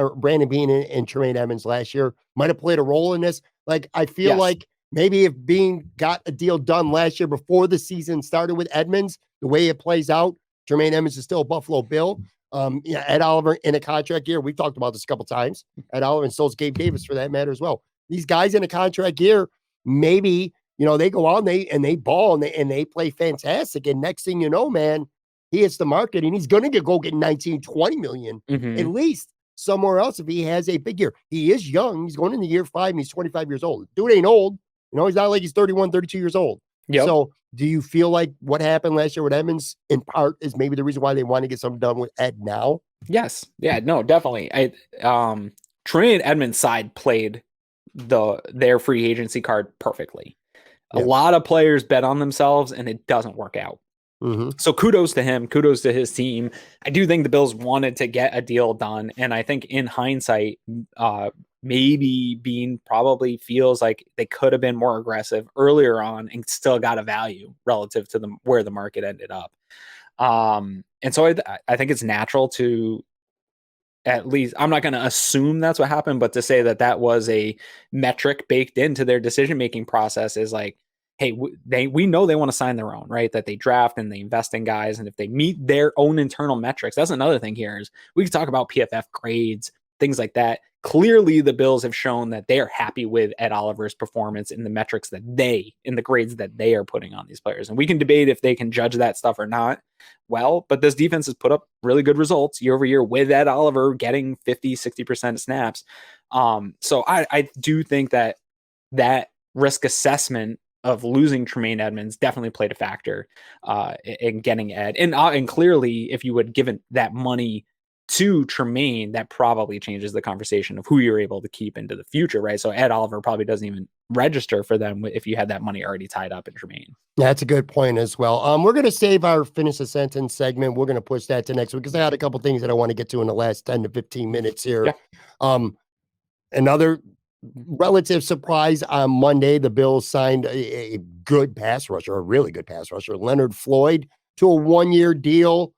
and Tremaine Edmonds last year might have played a role in this? Like, I feel like maybe if Beane got a deal done last year before the season started with Edmonds, the way it plays out, Tremaine Edmonds is still a Buffalo Bill. Ed Oliver in a contract year. We've talked about this a couple times. Ed Oliver, and so is Gabe Davis for that matter as well. These guys in a contract year, maybe, they go out and they ball and they play fantastic. And next thing you know, man, he hits the market and he's going to go get 19, 20 million at least somewhere else if he has a big year. He is young. He's going into year 5 and he's 25 years old. Dude ain't old. He's not like he's 31, 32 years old. Yep. So do you feel like what happened last year with Edmonds in part is maybe the reason why they want to get something done with Ed now? Yes. Yeah, no, definitely. Tremaine Edmonds' side played their free agency card perfectly. Yep. A lot of players bet on themselves and it doesn't work out. So kudos to him, kudos to his team. I do think the Bills wanted to get a deal done. And I think in hindsight, maybe Beane probably feels like they could have been more aggressive earlier on and still got a value relative to where the market ended up. And so I think it's natural to, at least, I'm not going to assume that's what happened, but to say that was a metric baked into their decision-making process is like, hey, we know they want to sign their own, right? That they draft and they invest in guys. And if they meet their own internal metrics, that's another thing here is we can talk about PFF grades, things like that. Clearly the Bills have shown that they are happy with Ed Oliver's performance in the metrics in the grades that they are putting on these players. And we can debate if they can judge that stuff or not. Well, but this defense has put up really good results year over year with Ed Oliver getting 50, 60% of snaps. So I do think that risk assessment of losing Tremaine Edmonds definitely played a factor in getting Ed. And clearly, if you would given that money to Tremaine, that probably changes the conversation of who you're able to keep into the future, right? So Ed Oliver probably doesn't even register for them if you had that money already tied up in Tremaine. That's a good point as well. We're going to save our finish a sentence segment. We're going to push that to next week because I had a couple things that I want to get to in the last 10 to 15 minutes here. Yeah. Another relative surprise on Monday, the Bills signed a good pass rusher, a really good pass rusher, Leonard Floyd, to a 1-year deal.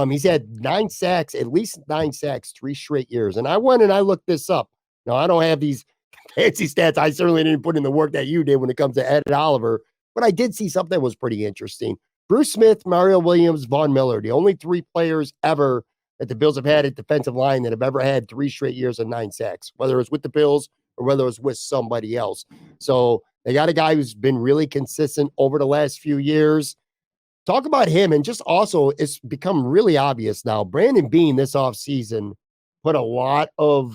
He's had 9 sacks, at least 9 sacks, 3 straight years. And I went and I looked this up. Now, I don't have these fancy stats. I certainly didn't put in the work that you did when it comes to Ed Oliver, but I did see something that was pretty interesting. Bruce Smith, Mario Williams, Von Miller, the only 3 players ever that the Bills have had at defensive line that have ever had 3 straight years of 9 sacks, whether it was with the Bills or whether it was with somebody else. So they got a guy who's been really consistent over the last few years. Talk about him, and just also it's become really obvious now. Brandon Beane this offseason put a lot of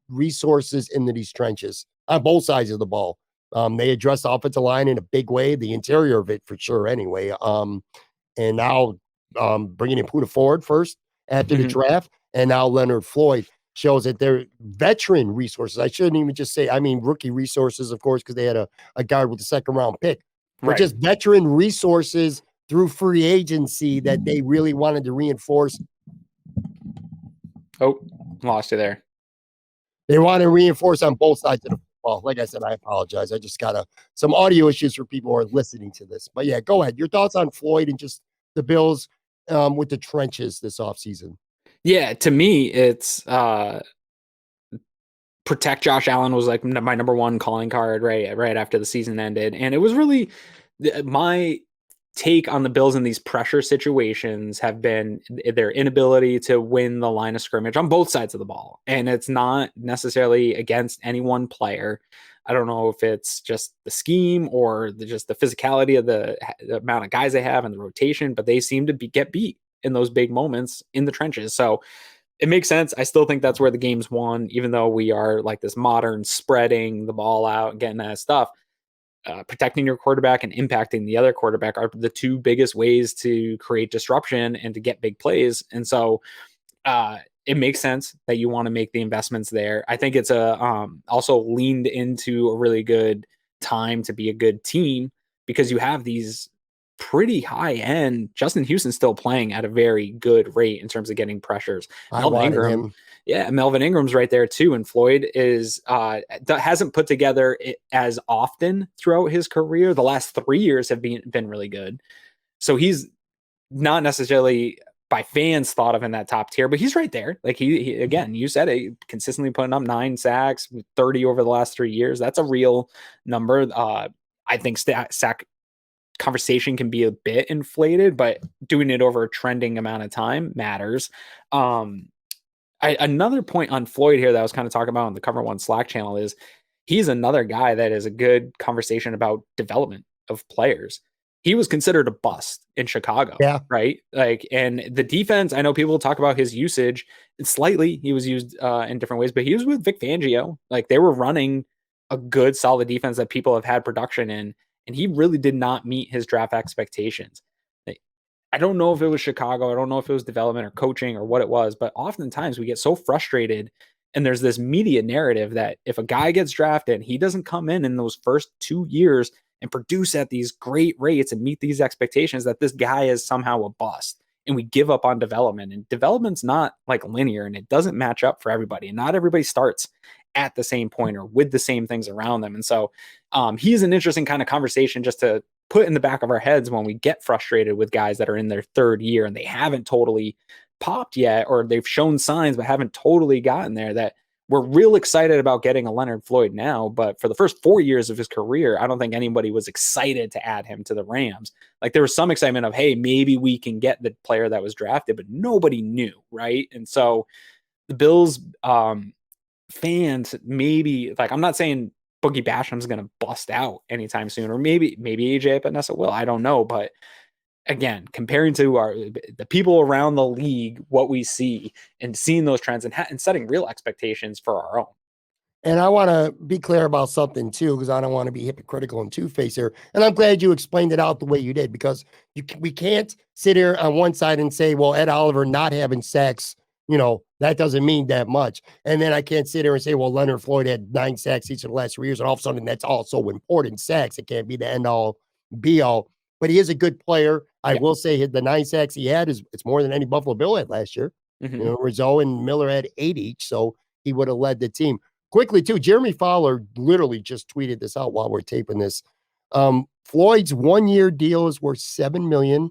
resources into these trenches on both sides of the ball. They addressed the offensive line in a big way, the interior of it for sure anyway. And now bringing in Puda Ford first after the draft, and now Leonard Floyd shows that they're veteran resources. I shouldn't even just say, rookie resources, of course, because they had a guard with the 2nd round pick, but just veteran resources through free agency that they really wanted to reinforce. Oh, lost you there. They want to reinforce on both sides of the ball. Like I said, I apologize. I just got some audio issues for people who are listening to this. But yeah, go ahead. Your thoughts on Floyd and just the Bills with the trenches this offseason. Yeah, to me, it's protect Josh Allen was like my number 1 calling card right after the season ended. And it was really my take on the Bills in these pressure situations have been their inability to win the line of scrimmage on both sides of the ball. And it's not necessarily against any one player. I don't know if it's just the scheme or just the physicality of the amount of guys they have and the rotation, but they seem to get beat in those big moments in the trenches. So it makes sense. I still think that's where the game's won, even though we are like this modern spreading the ball out, getting that stuff. Protecting your quarterback and impacting the other quarterback are the 2 biggest ways to create disruption and to get big plays. And so it makes sense that you want to make the investments there. I think it's also leaned into a really good time to be a good team because you have these pretty high end. Justin Houston's still playing at a very good rate in terms of getting pressures. Melvin Ingram's right there too. And Floyd is hasn't put together it as often throughout his career. The last 3 years have been really good. So he's not necessarily by fans thought of in that top tier, but he's right there. Like he again, you said it, consistently putting up 9 sacks, 30 over the last 3 years. That's a real number. I think sack conversation can be a bit inflated, but doing it over a trending amount of time matters. Another point on Floyd here that I was kind of talking about on the Cover One Slack channel is he's another guy that is a good conversation about development of players. he was considered a bust in Chicago. Yeah. Right. Like, and the defense, I know people talk about his usage slightly. He was used in different ways, but he was with Vic Fangio. Like, they were running a good, solid defense that people have had production in, and he really did not meet his draft expectations. I don't know if it was Chicago. I don't know if it was development or coaching or what it was, but oftentimes we get so frustrated, and there's this media narrative that if a guy gets drafted, he doesn't come in those first 2 years and produce at these great rates and meet these expectations, that this guy is somehow a bust. And we give up on development, and development's not like linear, and it doesn't match up for everybody. And not everybody starts at the same point or with the same things around them. And so he's an interesting kind of conversation just to put in the back of our heads when we get frustrated with guys that are in their third year and they haven't totally popped yet, or they've shown signs but haven't totally gotten there, that we're real excited about getting a Leonard Floyd now. But for the first 4 years of his career, I don't think anybody was excited to add him to the Rams. Like, there was some excitement of, hey, maybe we can get the player that was drafted, but nobody knew. Right. And so the Bills fans, maybe, like, I'm not saying Boogie Basham's going to bust out anytime soon, or maybe AJ Epinesa will. I don't know. But again, comparing to the people around the league, what we see and seeing those trends and setting real expectations for our own. And I want to be clear about something too, because I don't want to be hypocritical and two-faced here. And I'm glad you explained it out the way you did, because we can't sit here on one side and say, well, Ed Oliver not having sacks, that doesn't mean that much. And then I can't sit here and say, well, Leonard Floyd had 9 sacks each of the last 3 years, and all of a sudden that's also important sacks. It can't be the end all be all. But he is a good player. I will say the 9 sacks he had it's more than any Buffalo Bill had last year. Mm-hmm. Rizzo and Miller had 8 each, so he would have led the team. Quickly, too, Jeremy Fowler literally just tweeted this out while we're taping this. Floyd's 1-year deal is worth $7 million,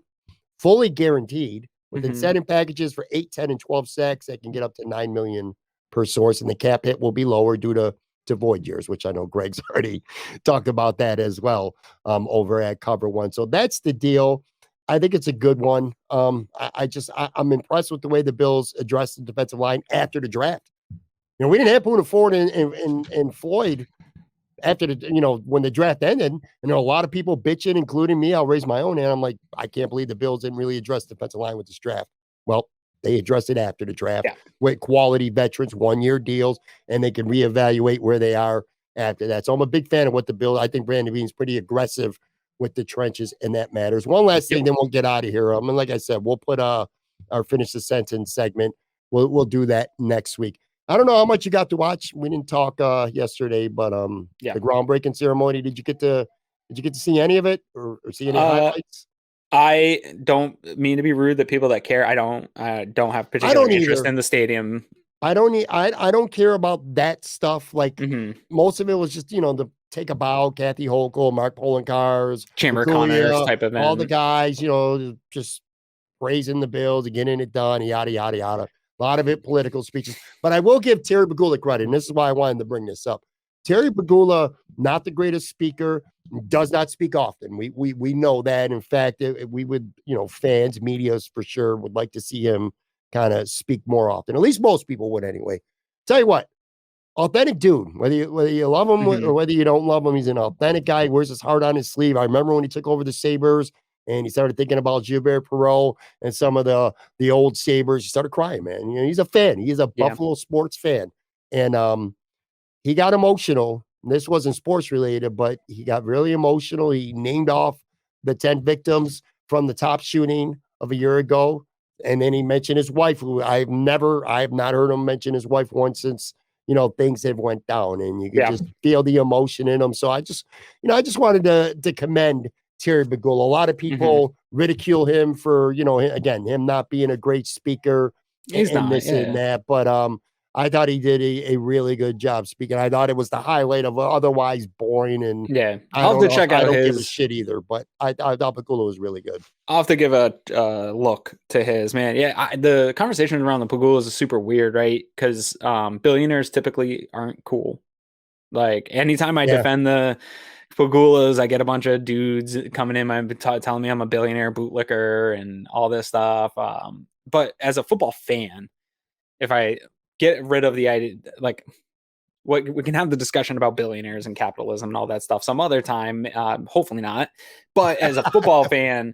fully guaranteed, with incentive packages for 8, 10, and 12 sacks that can get up to $9 million per source, and the cap hit will be lower due to void years, which I know Greg's already talked about that as well over at Cover One. So that's the deal. I think it's a good one. I'm impressed with the way the Bills addressed the defensive line after the draft. We didn't have Poona Ford and Floyd after when the draft ended, and there were a lot of people bitching, including me. I'll raise my own hand. I'm like, I can't believe the Bills didn't really address the defensive line with this draft. Well, they addressed it after the draft with quality veterans, 1-year deals, and they can reevaluate where they are after that. So I'm a big fan of what the Bills. I think Brandon Beane's pretty aggressive with the trenches, and that matters. One last thing, then we'll get out of here. Like I said, we'll put our finish the sentence segment. We'll do that next week. I don't know how much you got to watch. We didn't talk yesterday, but the groundbreaking ceremony. Did you get to see any of it or see any highlights? I don't mean to be rude that people that care. I don't have particular interest in the stadium. I don't care about that stuff. Like most of it was just the take a bow, Kathy Hochul, Mark Poloncarz, Chamber Connors type of event. All the guys, just praising the Bills and getting it done, yada yada yada. A lot of it political speeches. But I will give Terry Pegula credit, and this is why I wanted to bring this up. Terry Pegula, not the greatest speaker, does not speak often. We know that. In fact, we would, fans, media for sure, would like to see him kind of speak more often. At least most people would anyway. Tell you what, authentic dude, whether you love him or whether you don't love him, he's an authentic guy. He wears his heart on his sleeve. I remember when he took over the Sabres, and he started thinking about Gilbert Perreault and some of the old Sabres. He started crying, man. He's a fan. He's a Buffalo sports fan. And he got emotional. This wasn't sports related, but he got really emotional. He named off the 10 victims from the top shooting of a year ago. And then he mentioned his wife, who I have not heard him mention his wife once since, things have went down, and you could just feel the emotion in him. So I just wanted to commend Terry Pegula. A lot of people ridicule him for, again, him not being a great speaker and that. But I thought he did a really good job speaking. I thought it was the highlight of otherwise boring. And I'll have to check out I don't give a shit either, but I thought Pegula was really good. I'll have to give a look to his, man. The conversation around the Pegulas is super weird, right? Because billionaires typically aren't cool. Like, anytime I defend the Pegulas, I get a bunch of dudes coming in telling me I'm a billionaire bootlicker and all this stuff. But as a football fan, if I get rid of the idea, like, we can have the discussion about billionaires and capitalism and all that stuff some other time. Hopefully not. But as a football fan,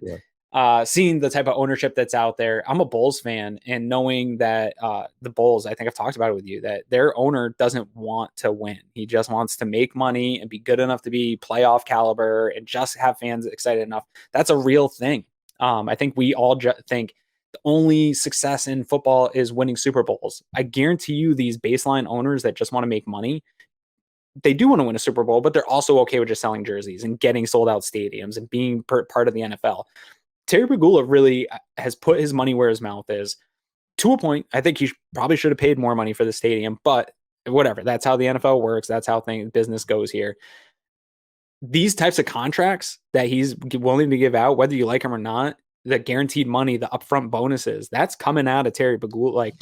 seeing the type of ownership that's out there, I'm a Bulls fan, and knowing that the Bulls, I think I've talked about it with you, that their owner doesn't want to win. He just wants to make money and be good enough to be playoff caliber and just have fans excited enough. That's a real thing. I think we all think the only success in football is winning Super Bowls. I guarantee you these baseline owners that just want to make money, they do want to win a Super Bowl, but they're also okay with just selling jerseys and getting sold out stadiums and being part of the NFL. Terry Pegula really has put his money where his mouth is to a point. I think he probably should have paid more money for the stadium, but whatever. That's how the NFL works. That's how business goes here. These types of contracts that he's willing to give out, whether you like him or not, the guaranteed money, the upfront bonuses, that's coming out of Terry Pegula. Like,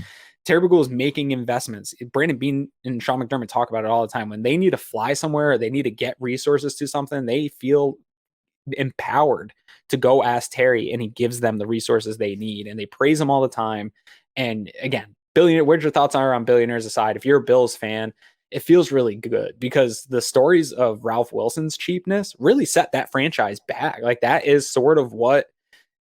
Terry Pegula is making investments. Brandon Beane and Sean McDermott talk about it all the time. When they need to fly somewhere or they need to get resources to something, they feel empowered to go ask Terry, and he gives them the resources they need, and they praise him all the time. And again, where's your thoughts are on billionaires aside? If you're a Bills fan, it feels really good because the stories of Ralph Wilson's cheapness really set that franchise back. Like, that is sort of what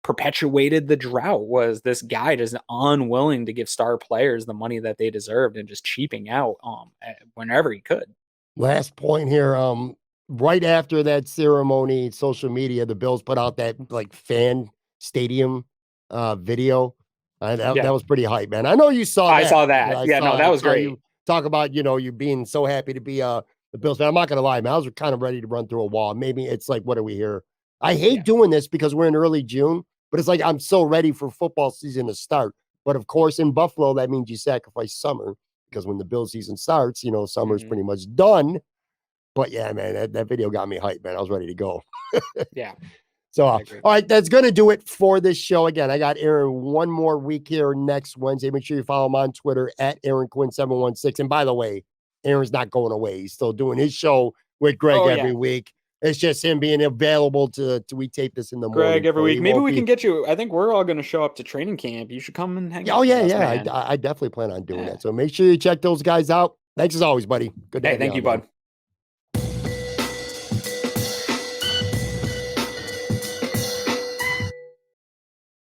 perpetuated the drought, was this guy just unwilling to give star players the money that they deserved and just cheaping out whenever he could. Last point here. Right after that ceremony, social media, the Bills put out that like fan stadium video. That was pretty hype, man. I know you saw that. I saw that. That was great. You talk about, you being so happy to be the Bills fan. I'm not going to lie, man. I was kind of ready to run through a wall. Maybe it's like, what are we here? I hate doing this because we're in early June, but it's like I'm so ready for football season to start. But of course, in Buffalo, that means you sacrifice summer, because when the Bills season starts, summer's pretty much done. But yeah, man, that video got me hyped, man. I was ready to go. Yeah. So, all right, that's going to do it for this show. Again, I got Aaron one more week here next Wednesday. Make sure you follow him on Twitter at Aaron Quinn 716. And by the way, Aaron's not going away. He's still doing his show with Greg every week. It's just him being available we tape this in the morning. Greg every week. Maybe we can get you. I think we're all going to show up to training camp. You should come and hang out. Oh, yeah. I definitely plan on doing that. So make sure you check those guys out. Thanks as always, buddy. Good day. Hey, thank you, bud.